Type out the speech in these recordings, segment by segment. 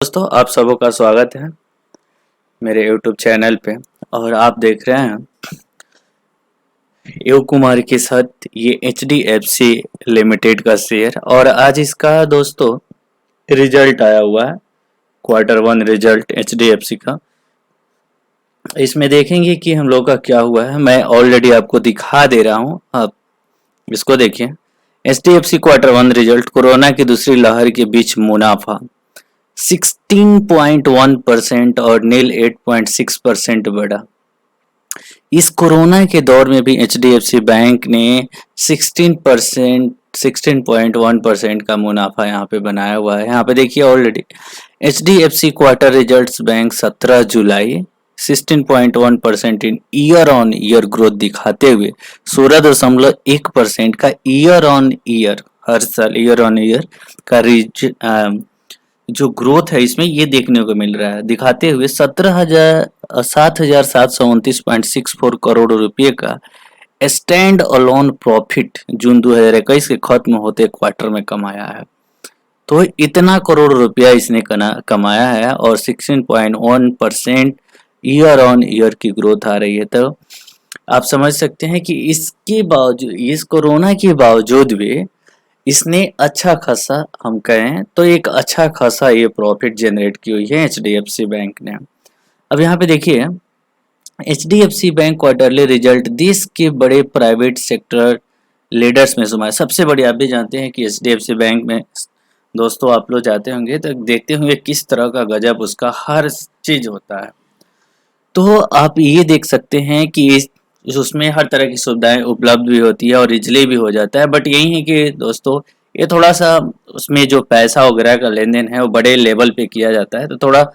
दोस्तों, आप सबों का स्वागत है मेरे YouTube चैनल पे। और आप देख रहे हैं योग कुमार के साथ ये HDFC लिमिटेड का शेयर। और आज इसका दोस्तों रिजल्ट आया हुआ है, Q1 रिजल्ट HDFC का। इसमें देखेंगे कि हम लोग का क्या हुआ है। मैं ऑलरेडी आपको दिखा दे रहा हूँ, आप इसको देखिए। HDFC Q1 रिजल्ट, कोरोना की दूसरी लहर के बीच मुनाफा 16.1% और नील 8.6% बढ़ा। इस कोरोना के दौर में भी HDFC बैंक ने 16.1% का मुनाफा यहाँ पे बनाया हुआ है। यहाँ पे देखिए already HDFC quarter results bank 17 July 16.1% in year on year growth दिखाते हुए 16.1% का ईयर ऑन ईयर, हर साल ईयर ऑन ईयर का जो ग्रोथ है इसमें ये देखने को मिल रहा है, दिखाते हुए 7,729.64 करोड़ रुपए का स्टैंड अलोन प्रॉफिट जून 2021 के खत्म होते क्वार्टर में कमाया है। तो इतना करोड़ रुपया इसने कमाया है और 16.1% ईयर ऑन ईयर की ग्रोथ आ रही है। तो आप समझ सकते हैं कि इसके बावजूद, इस कोरोना के बावजूद भी इसने अच्छा खासा, हम कहें तो एक अच्छा खासा ये प्रॉफिट जनरेट की हुई है HDFC बैंक ने। अब यहाँ पे देखिए HDFC बैंक क्वार्टरली रिजल्ट देश के बड़े प्राइवेट सेक्टर लीडर्स में शुमार। सबसे बड़ी, आप भी जानते हैं कि HDFC बैंक में दोस्तों आप लोग जाते होंगे तो देखते होंगे किस तरह का गजब उसका हर चीज होता है। तो आप ये देख सकते हैं कि उसमें हर तरह की सुविधाएं उपलब्ध भी होती है और इजली भी हो जाता है। बट यही है कि दोस्तों ये थोड़ा सा उसमें जो पैसा वगैरह का लेन देन है वो बड़े लेवल पे किया जाता है, तो थोड़ा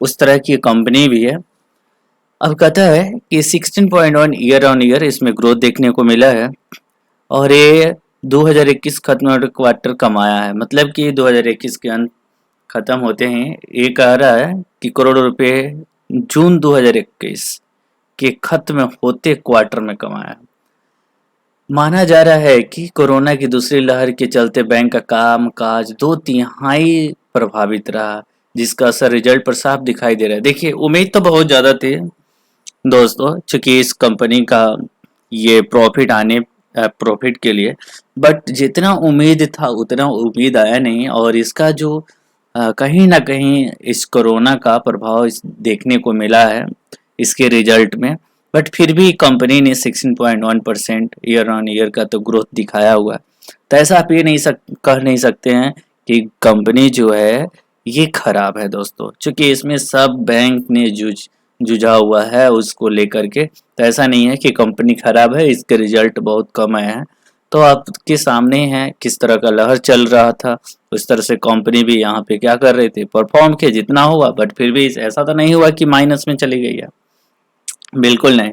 उस तरह की कंपनी भी है। अब कहता है कि 16.1 ईयर ऑन ईयर इसमें ग्रोथ देखने को मिला है और ये 2021 खत्म क्वार्टर कमाया है। मतलब कि 2021 के अंत खत्म होते हैं, ये कह रहा है कि करोड़ रुपए जून 2021 के खत्म होते क्वार्टर में कमाया। माना जा रहा है कि कोरोना की दूसरी लहर के चलते बैंक का कामकाज 2/3 प्रभावित रहा, जिसका असर रिजल्ट पर साफ दिखाई दे रहा है। देखिए उम्मीद तो बहुत ज़्यादा थी दोस्तों, चूंकि इस कंपनी का ये प्रॉफिट के लिए, बट जितना उम्मीद था उतना उम्मीद आया नहीं। और इसका जो कहीं ना कहीं इस कोरोना का प्रभाव देखने को मिला है इसके रिजल्ट में। बट फिर भी कंपनी ने 16.1% ईयर ऑन ईयर का तो ग्रोथ दिखाया हुआ है। तो ऐसा आप ये कह नहीं सकते हैं कि कंपनी जो है ये खराब है दोस्तों, क्योंकि इसमें सब बैंक ने जुझा हुआ है उसको लेकर के। तो ऐसा नहीं है कि कंपनी खराब है, इसके रिजल्ट बहुत कम आए हैं। तो आपके सामने है किस तरह का लहर चल रहा था, उस तरह से कंपनी भी यहाँ पे क्या कर रहे थे, परफॉर्म किया जितना हुआ। बट फिर भी ऐसा तो नहीं हुआ कि माइनस में चली गई है, बिल्कुल नहीं।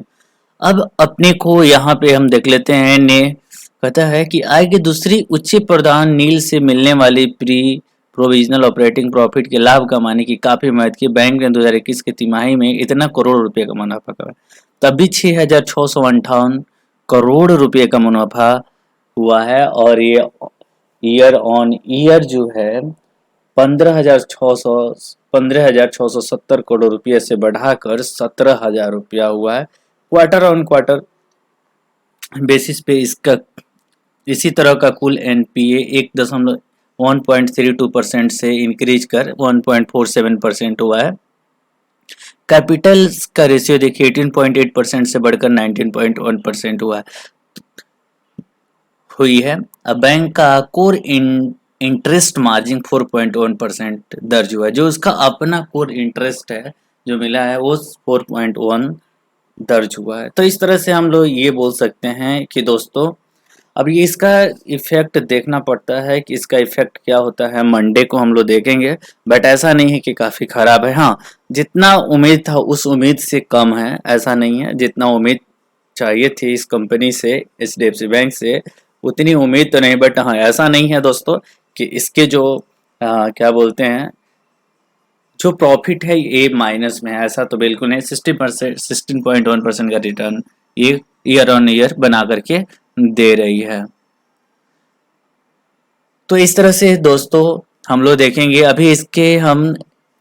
अब अपने को यहाँ पे हम देख लेते हैं ने कहता है कि आय की दूसरी उच्च प्रदान नील से मिलने वाली प्री प्रोविजनल ऑपरेटिंग प्रॉफिट के लाभ कमाने की काफी मदद की। बैंक ने 2021 के तिमाही में इतना करोड़ रुपए का मुनाफा कमाया, तब भी 6,658 करोड़ रुपए का मुनाफा हुआ है। और ये ईयर ऑन ईयर जो है 15,670 करोड़ रुपये से बढ़ाकर 17,000 रुपया हुआ है। क्वार्टर ऑन क्वार्टर बेसिस पे इसका इसी तरह का कुल NPA 1.32% से इंक्रीज कर 1.47% हुआ है। कैपिटल का रेशियो देखिए 18.8% से बढ़कर 19.1% हुई है। अब बैंक का कोर इंटरेस्ट मार्जिन 4.1% दर्ज हुआ है। जो उसका अपना कोर इंटरेस्ट है जो मिला है वो 4.1 दर्ज हुआ है। तो इस तरह से हम लोग ये बोल सकते हैं कि दोस्तों अब ये इसका इफेक्ट देखना पड़ता है कि इसका इफेक्ट क्या होता है, मंडे को हम लोग देखेंगे। बट ऐसा नहीं है कि काफ़ी ख़राब है, हाँ जितना उम्मीद था उस उम्मीद से कम है, ऐसा नहीं है। जितना उम्मीद चाहिए थी इस कंपनी से, HDFC बैंक से, उतनी उम्मीद तो नहीं। बट हाँ ऐसा नहीं है दोस्तों कि इसके जो क्या बोलते हैं जो प्रॉफिट है ये माइनस में है, ऐसा तो बिल्कुल नहीं। 16.1% का रिटर्न ये ईयर ऑन ईयर बना करके दे रही है। तो इस तरह से दोस्तों हम लोग देखेंगे। अभी इसके हम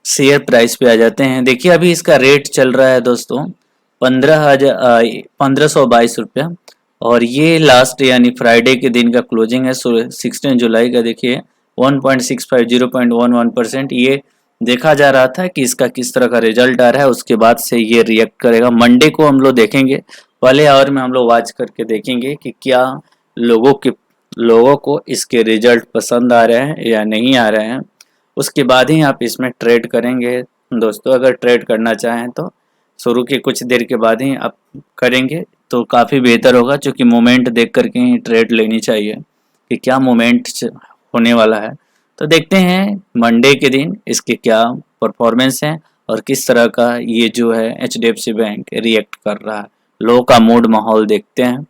शेयर प्राइस पे आ जाते हैं। देखिए अभी इसका रेट चल रहा है दोस्तों 1522 रुपया, और ये लास्ट यानी फ्राइडे के दिन का क्लोजिंग है 16 जुलाई का। देखिए 1.65 0.11% ये देखा जा रहा था कि इसका किस तरह का रिजल्ट आ रहा है, उसके बाद से ये रिएक्ट करेगा। मंडे को हम लोग देखेंगे, पहले आवर में हम लोग वॉच करके देखेंगे कि क्या लोगों को इसके रिजल्ट पसंद आ रहे हैं या नहीं आ रहे हैं, उसके बाद ही आप इसमें ट्रेड करेंगे दोस्तों। अगर ट्रेड करना चाहें तो शुरू के कुछ देर के बाद ही आप करेंगे तो काफ़ी बेहतर होगा, क्योंकि मोमेंट देख करके ही ट्रेड लेनी चाहिए कि क्या मोमेंट होने वाला है। तो देखते हैं मंडे के दिन इसके क्या परफॉर्मेंस है और किस तरह का ये जो है HDFC बैंक रिएक्ट कर रहा है। लो का मूड माहौल देखते हैं।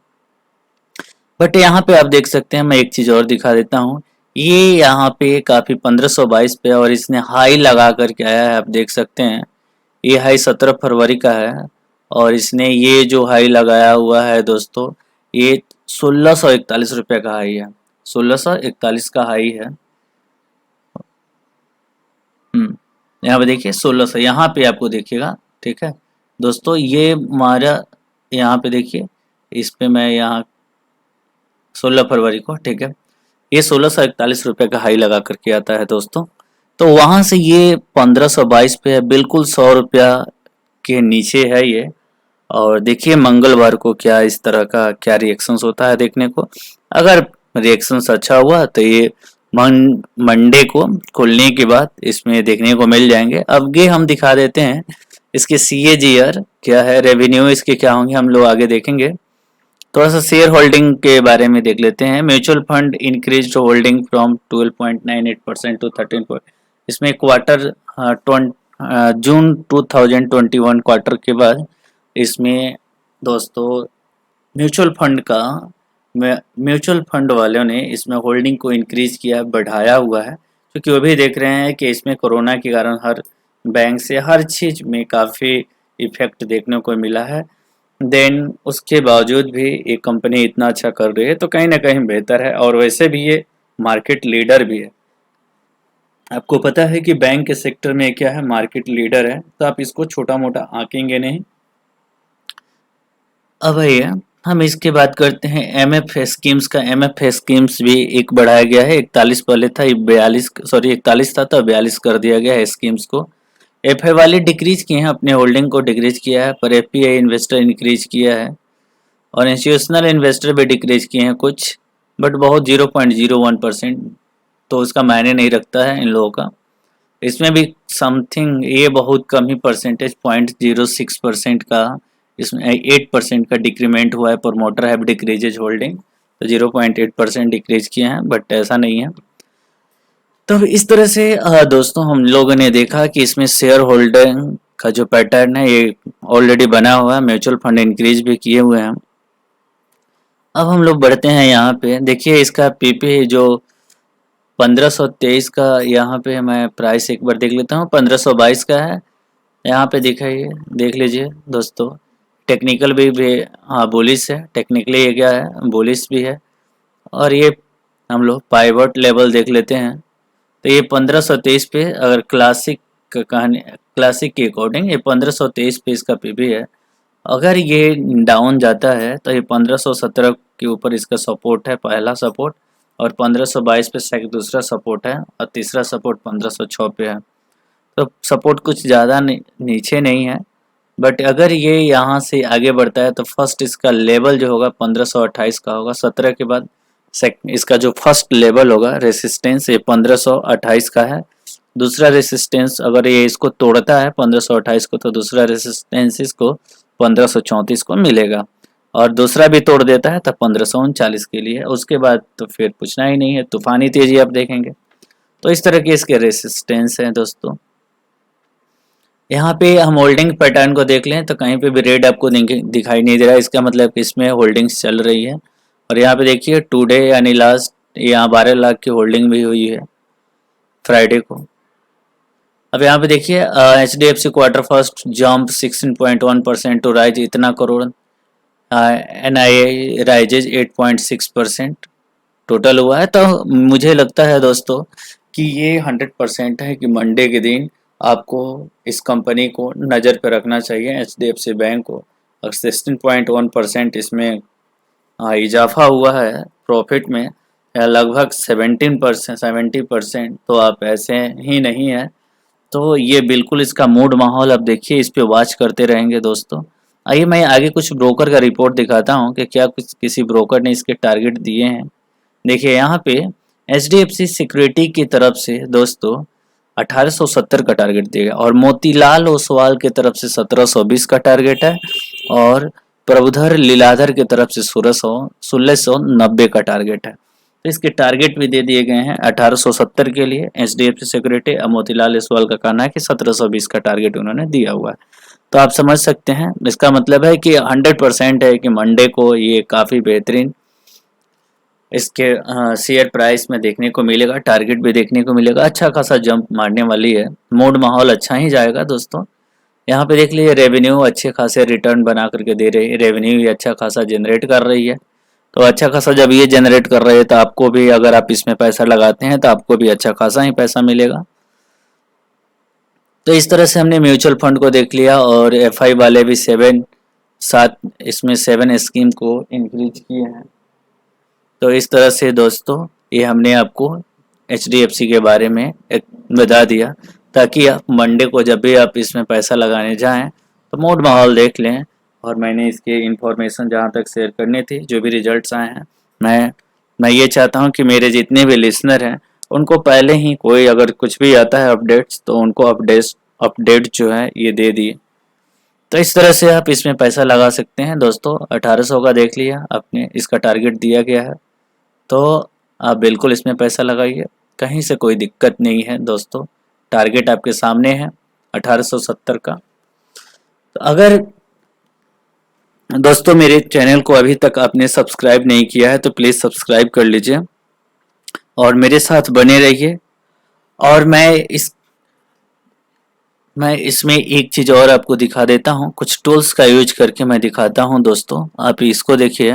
बट यहाँ पे आप देख सकते हैं, मैं एक चीज़ और दिखा देता हूँ। ये यहाँ पे काफ़ी 1522 पे और इसने हाई लगा करके आया है, आप देख सकते हैं। ये हाई 17 फरवरी का है और इसने ये जो हाई लगाया हुआ है दोस्तों, ये 1641 रुपये का हाई है। 1641 का हाई है। यहाँ पे देखिए 1600, यहाँ पे आपको देखिएगा। ठीक है दोस्तों, ये हमारा यहाँ पे देखिए, इस पे मैं यहाँ 16 फरवरी को, ठीक है, ये 1641 रुपये का हाई लगा करके आता है दोस्तों। तो वहाँ से ये 1522 पे है, बिल्कुल 100 रुपया के नीचे है ये। और देखिए मंगलवार को क्या इस तरह का क्या रिएक्शंस होता है देखने को। अगर रिएक्शंस अच्छा हुआ तो ये मंडे को खुलने के बाद इसमें देखने को मिल जाएंगे। अब ये हम दिखा देते हैं इसके CAGR क्या है, रेवेन्यू इसके क्या होंगे, हम लोग आगे देखेंगे। थोड़ा सा शेयर होल्डिंग के बारे में देख लेते हैं। Mutual fund increase holding from 12.98% to 13 इसमें क्वार्टर जून 2021 क्वार्टर के बाद इसमें दोस्तों म्यूचुअल फंड वालों ने इसमें होल्डिंग को इंक्रीज किया, बढ़ाया हुआ है, क्योंकि वो भी देख रहे हैं कि इसमें कोरोना के कारण हर बैंक से हर चीज़ में काफ़ी इफेक्ट देखने को मिला है। देन उसके बावजूद भी ये कंपनी इतना अच्छा कर रही है तो कहीं ना कहीं बेहतर है, और वैसे भी ये मार्केट लीडर भी है। आपको पता है कि बैंक के सेक्टर में क्या है, मार्केट लीडर है, तो आप इसको छोटा मोटा आंकेंगे नहीं। अब भैया हम इसके बात करते हैं MF स्कीम्स का। MF स्कीम्स भी एक बढ़ाया गया है, 41 पहले था, 41 था तो 42 कर दिया गया है स्कीम्स को। FI वाले डिक्रीज किए हैं, अपने होल्डिंग को डिक्रीज किया है, पर FPI इन्वेस्टर इंक्रीज किया है, और इंस्टीट्यूशनल इन्वेस्टर भी डिक्रीज किए हैं कुछ, बट बहुत 0.01%, तो उसका मायने नहीं रखता है इन लोगों का। इसमें भी समथिंग ये बहुत कम ही परसेंटेज 0.06% का, इसमें 8% का डिक्रीमेंट हुआ है। प्रमोटर हैव डिक्रीजेज होल्डिंग, तो 0.8% डिक्रीज किए हैं, बट ऐसा नहीं है। तो इस तरह से दोस्तों हम लोगों ने देखा कि इसमें शेयर होल्डिंग का जो पैटर्न है ये ऑलरेडी बना हुआ है, म्यूचुअल फंड इंक्रीज भी किए हुए हैं। अब हम लोग बढ़ते हैं यहाँ पे, देखिए इसका PP जो 1523 का, यहाँ पे मैं प्राइस एक बार देख लेता हूँ, 1522 का है। यहाँ पे दिखाइए, देख लीजिए दोस्तों। टेक्निकल भी हाँ बुलिश है, टेक्निकली ये क्या है, बुलिश भी है। और ये हम लोग पाइवट लेवल देख लेते हैं, तो ये 1523 पे, अगर क्लासिक के अकॉर्डिंग ये 1523 पे इसका PP है। अगर ये डाउन जाता है तो ये 1517 के ऊपर इसका सपोर्ट है, पहला सपोर्ट, और 1522 पे दूसरा सपोर्ट है, और तीसरा सपोर्ट 1506 पे है। तो सपोर्ट कुछ ज़्यादा नीचे नहीं है, बट अगर ये यहाँ से आगे बढ़ता है तो फर्स्ट इसका लेवल जो होगा 1528 का होगा। 17 के बाद इसका जो फर्स्ट लेवल होगा रेसिस्टेंस ये 1528 का है। दूसरा रेसिस्टेंस अगर ये इसको तोड़ता है 1528 को, तो दूसरा रेसिस्टेंस इसको 1534 को मिलेगा, और दूसरा भी तोड़ देता है तो 1539 के लिए। उसके बाद तो फिर पूछना ही नहीं है, तूफानी तेजी आप देखेंगे। तो इस तरह के इसके रेसिस्टेंस हैं दोस्तों। यहाँ पे हम होल्डिंग पैटर्न को देख लें तो कहीं पे भी रेड आपको दिखाई नहीं दे रहा है, इसका मतलब कि इसमें होल्डिंग्स चल रही है। और यहाँ पे देखिए टुडे यानी लास्ट यहाँ 12 लाख की होल्डिंग भी हुई है फ्राइडे को। अब यहाँ पे देखिए HDFC quarter first jump 16.1% to rise इतना करोड़, NIA राइजेज 8.6% टोटल हुआ है। तो मुझे लगता है दोस्तों कि ये 100% है कि मंडे के दिन आपको इस कंपनी को नज़र पर रखना चाहिए, HDFC बैंक को। और 16.1% इसमें इजाफा हुआ है प्रॉफिट में, या लगभग 17%, 70%, तो आप ऐसे ही नहीं है। तो ये बिल्कुल इसका मूड माहौल अब देखिए, इस पे वॉच करते रहेंगे दोस्तों। आइए मैं आगे कुछ ब्रोकर का रिपोर्ट दिखाता हूँ कि क्या कुछ किसी ब्रोकर ने इसके टारगेट दिए हैं। देखिए यहाँ पे HDFC सिक्योरिटी की तरफ से दोस्तों 1870 का टारगेट दिया गया, और मोतीलाल ओसवाल की तरफ से 1720 का टारगेट है, और प्रभुधर लीलाधर की तरफ से 1690 का टारगेट है। तो इसके टारगेट भी दे दिए गए हैं 1870 के लिए HDFC सिक्योरिटी, और मोतीलाल ओसवाल का कहना है कि 1720 का टारगेट उन्होंने दिया हुआ है। तो आप समझ सकते हैं, इसका मतलब है कि 100% है कि मंडे को ये काफ़ी बेहतरीन इसके शेयर प्राइस में देखने को मिलेगा, टारगेट भी देखने को मिलेगा, अच्छा खासा जंप मारने वाली है, मूड माहौल अच्छा ही जाएगा दोस्तों। यहाँ पे देख लीजिए रेवेन्यू अच्छे खासे रिटर्न बना करके दे रही है, रेवेन्यू भी अच्छा खासा जनरेट कर रही है। तो अच्छा खासा जब ये जनरेट कर रहे हैं तो आपको भी, अगर आप इसमें पैसा लगाते हैं तो आपको भी अच्छा खासा ही पैसा मिलेगा। तो इस तरह से हमने म्यूचुअल फंड को देख लिया, और FI वाले भी 7 इसमें 7 स्कीम को इंक्रीज किए हैं। तो इस तरह से दोस्तों ये हमने आपको HDFC के बारे में एक बता दिया, ताकि आप मंडे को जब भी आप इसमें पैसा लगाने जाएं तो मूड माहौल देख लें। और मैंने इसके इन्फॉर्मेशन जहाँ तक शेयर करनी थी, जो भी रिजल्ट्स आए हैं, मैं ये चाहता हूँ कि मेरे जितने भी लिसनर हैं उनको पहले ही कोई अगर कुछ भी आता है अपडेट्स, तो उनको अपडेट जो है ये दे दिए। तो इस तरह से आप इसमें पैसा लगा सकते हैं दोस्तों। 1800 का देख लिया आपने, इसका टारगेट दिया गया है, तो आप बिल्कुल इसमें पैसा लगाइए, कहीं से कोई दिक्कत नहीं है दोस्तों। टारगेट आपके सामने है 1870 का। तो अगर दोस्तों मेरे चैनल को अभी तक आपने सब्सक्राइब नहीं किया है तो प्लीज़ सब्सक्राइब कर लीजिए और मेरे साथ बने रहिए। और मैं इसमें एक चीज़ और आपको दिखा देता हूँ, कुछ टूल्स का यूज करके मैं दिखाता हूँ दोस्तों। आप इसको देखिए,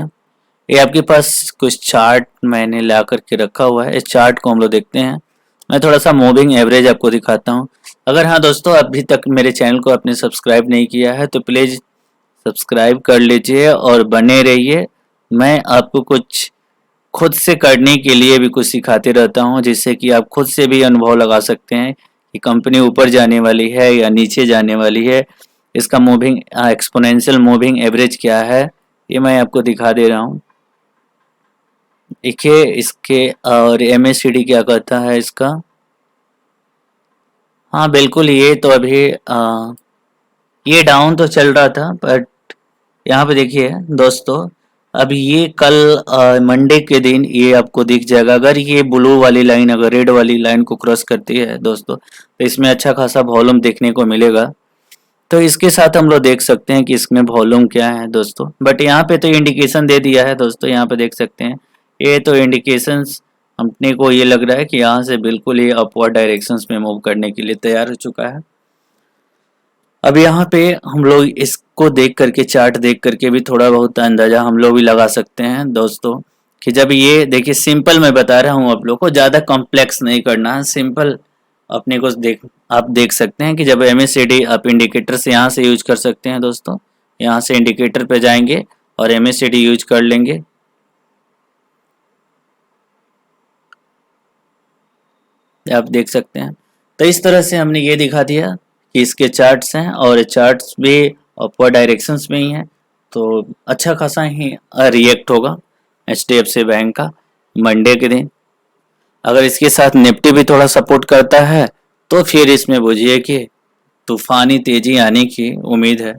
ये आपके पास कुछ चार्ट मैंने ला करके रखा हुआ है। इस चार्ट को हम लोग देखते हैं। मैं थोड़ा सा मूविंग एवरेज आपको दिखाता हूँ। अगर हाँ दोस्तों अभी तक मेरे चैनल को आपने सब्सक्राइब नहीं किया है तो प्लीज़ सब्सक्राइब कर लीजिए और बने रहिए। मैं आपको कुछ खुद से करने के लिए भी कुछ सिखाते रहता हूँ, जिससे कि आप खुद से भी अनुभव लगा सकते हैं कि कंपनी ऊपर जाने वाली है या नीचे जाने वाली है। इसका मूविंग एक्सपोनेंशियल मूविंग एवरेज क्या है ये मैं आपको दिखा दे रहा हूँ। देखिए इसके, और MACD क्या कहता है इसका। हाँ बिल्कुल, ये तो अभी ये डाउन तो चल रहा था, बट यहाँ पे देखिए दोस्तों, अब ये कल मंडे के दिन ये आपको दिख जाएगा। अगर ये ब्लू वाली लाइन, अगर रेड वाली लाइन को क्रॉस करती है दोस्तों, तो इसमें अच्छा खासा वॉल्यूम देखने को मिलेगा। तो इसके साथ हम लोग देख सकते हैं कि इसमें वॉल्यूम क्या है दोस्तों। बट यहाँ पे तो इंडिकेशन दे दिया है दोस्तों, यहाँ पे देख सकते हैं। ये तो इंडिकेशंस अपने को ये लग रहा है कि यहाँ से बिल्कुल ही अपवर्ड डायरेक्शंस में मूव करने के लिए तैयार हो चुका है। अब यहाँ पे हम लोग इसको देख करके, चार्ट देख करके भी थोड़ा बहुत अंदाजा हम लोग भी लगा सकते हैं दोस्तों, कि जब ये देखिए, सिंपल मैं बता रहा हूँ आप लोग को, ज़्यादा कॉम्प्लेक्स नहीं करना है, सिंपल अपने को आप देख सकते हैं कि जब MACD आप इंडिकेटर से यहाँ से यूज कर सकते हैं दोस्तों। यहाँ से इंडिकेटर पे जाएंगे और MACD यूज कर लेंगे। आप देख सकते हैं। तो इस तरह से हमने ये दिखा दिया कि इसके चार्ट्स हैं, और चार्ट्स भी अपवर्ड डायरेक्शंस में ही हैं। तो अच्छा खासा ही रिएक्ट होगा HDFC बैंक का मंडे के दिन। अगर इसके साथ निफ्टी भी थोड़ा सपोर्ट करता है तो फिर इसमें बुझिए कि तूफानी तेजी आने की उम्मीद है।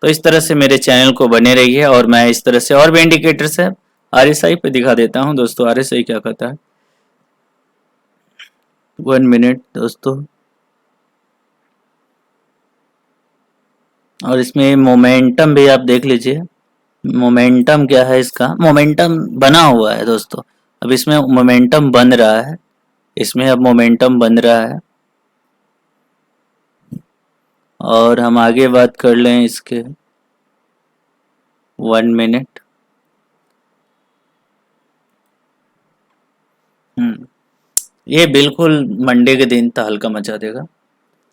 तो इस तरह से मेरे चैनल को बने रहिए, और मैं इस तरह से और भी इंडिकेटर्स है RSI पे दिखा देता हूँ दोस्तों। RSI क्या कहता है, 1 मिनट दोस्तों। और इसमें मोमेंटम भी आप देख लीजिए, मोमेंटम क्या है इसका। मोमेंटम बना हुआ है दोस्तों, अब इसमें मोमेंटम बन रहा है, इसमें अब मोमेंटम बन रहा है। और हम आगे बात कर लें इसके, 1 मिनट। ये बिल्कुल मंडे के दिन तहलका मचा देगा।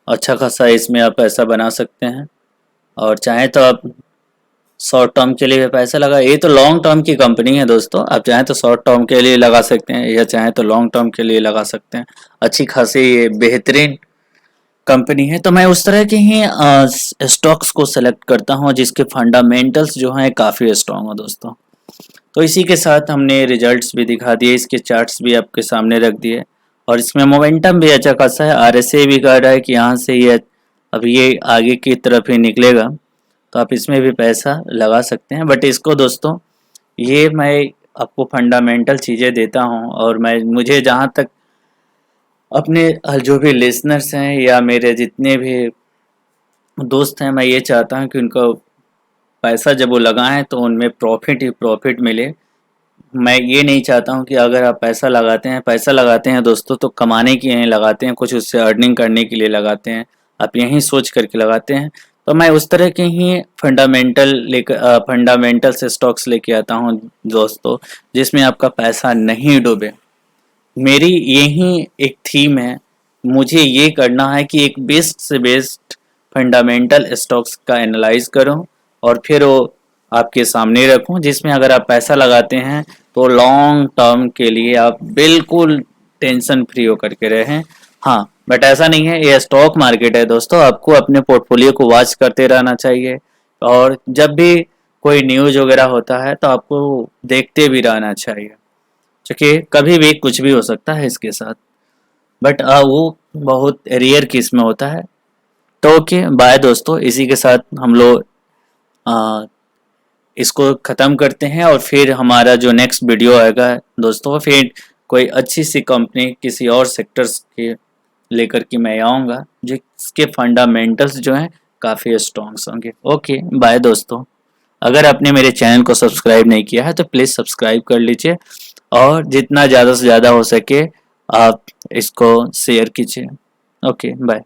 अच्छा खासा इसमें आप पैसा बना सकते हैं। और चाहें तो आप शॉर्ट टर्म के लिए भी पैसा लगा, ये तो लॉन्ग टर्म की कंपनी है दोस्तों, आप चाहें तो शॉर्ट टर्म के लिए लगा सकते हैं या चाहें तो लॉन्ग टर्म के लिए लगा सकते हैं। अच्छी खासी ये बेहतरीन कंपनी है। तो मैं उस तरह के ही स्टॉक्स को सेलेक्ट करता हूँ जिसके फंडामेंटल्स जो हैं काफ़ी स्ट्रॉन्ग हो दोस्तों। तो इसी के साथ हमने रिजल्ट्स भी दिखा दिए, इसके चार्ट्स भी आपके सामने रख दिए, और इसमें मोमेंटम भी अच्छा खासा है। आरएसए भी कह रहा है कि यहाँ से ये अब ये आगे की तरफ ही निकलेगा, तो आप इसमें भी पैसा लगा सकते हैं। बट इसको दोस्तों, ये मैं आपको फंडामेंटल चीज़ें देता हूँ, और मुझे जहाँ तक अपने जो भी लिसनर्स हैं या मेरे जितने भी दोस्त हैं, मैं ये चाहता हूँ कि उनको पैसा जब वो लगाएं तो उनमें प्रॉफिट ही प्रॉफिट मिले। मैं ये नहीं चाहता हूँ कि अगर आप पैसा लगाते हैं दोस्तों, तो कमाने के लिए लगाते हैं, कुछ उससे अर्निंग करने के लिए लगाते हैं, आप यही सोच करके लगाते हैं। तो मैं उस तरह के ही फंडामेंटल से स्टॉक्स लेके आता हूँ दोस्तों, जिसमें आपका पैसा नहीं डूबे। मेरी यही एक थीम है, मुझे ये करना है कि एक बेस्ट से बेस्ट फंडामेंटल स्टॉक्स का एनालाइज करूं और फिर वो आपके सामने रखूं, जिसमें अगर आप पैसा लगाते हैं तो लॉन्ग टर्म के लिए आप बिल्कुल टेंशन फ्री होकर के रहें। हाँ, बट ऐसा नहीं है, ये स्टॉक मार्केट है दोस्तों, आपको अपने पोर्टफोलियो को वॉच करते रहना चाहिए, और जब भी कोई न्यूज वगैरह होता है तो आपको देखते भी रहना चाहिए, क्योंकि कभी भी कुछ भी हो सकता है इसके साथ। बट वो बहुत रेयर केस में होता है। तो ओके बाय दोस्तों, इसी के साथ हम लोग आ, इसको ख़त्म करते हैं, और फिर हमारा जो नेक्स्ट वीडियो आएगा दोस्तों, फिर कोई अच्छी सी कंपनी किसी और सेक्टर्स के लेकर के मैं आऊँगा जिसके फंडामेंटल्स जो हैं काफ़ी स्ट्रॉन्ग होंगे। ओके बाय दोस्तों, अगर आपने मेरे चैनल को सब्सक्राइब नहीं किया है तो प्लीज़ सब्सक्राइब कर लीजिए, और जितना ज़्यादा से ज़्यादा हो सके आप इसको शेयर कीजिए। Okay bye.